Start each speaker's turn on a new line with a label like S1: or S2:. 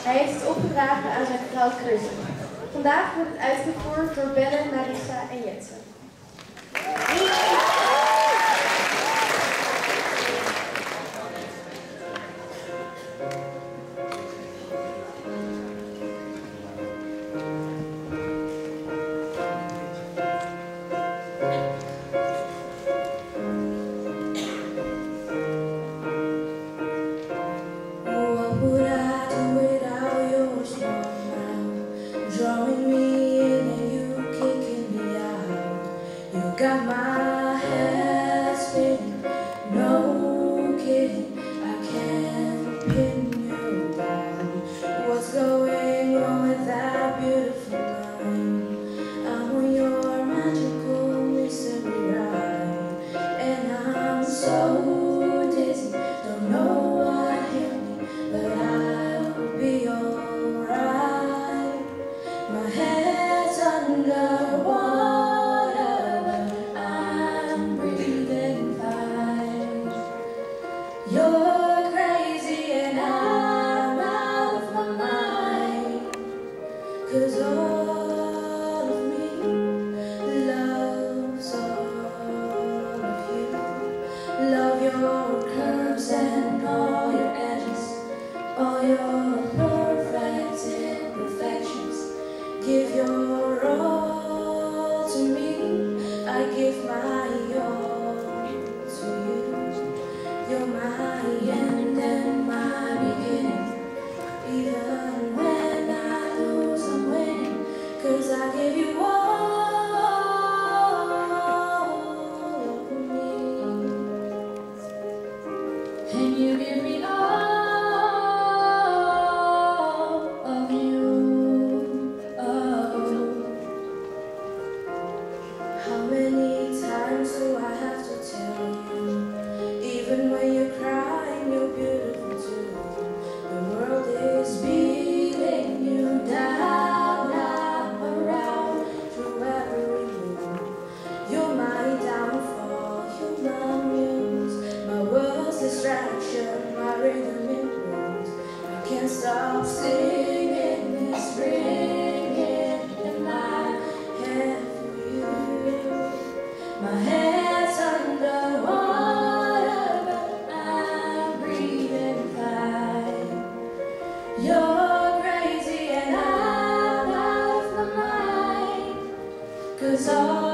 S1: Hij heeft het opgedragen aan zijn vrouw Chris. Vandaag wordt het uitgevoerd door Belle, Marissa en Jetsen.
S2: Drawing me in and you kicking me out. You got my head spinning, no kidding, I can't pin you down. What's going on with that beautiful mind? I'm on your magical mystery ride, and I'm so dizzy, don't know what hit me, but I'll be alright. My head's under water, but I'm breathing fine. You're crazy and I'm out of my mind, 'cause all of me loves all of you. Love your curves and all your edges, all your perfect imperfections. Give your all to me, I give my all to you. You're my end and my beginning. Even when I lose, I'm winning, 'cause I give you all of me, and you give me all of you. How many times do I have to tell you? Even when you're crying, you're beautiful too. The world is beating you down, I'm around through every move. You're my downfall, you're my muse, my world's distraction, my rhythm and blues. I can't stop singing, it's ringing in my head. My head's under water, but I'm breathing fine. You're crazy and I'm out of my mind, 'cause all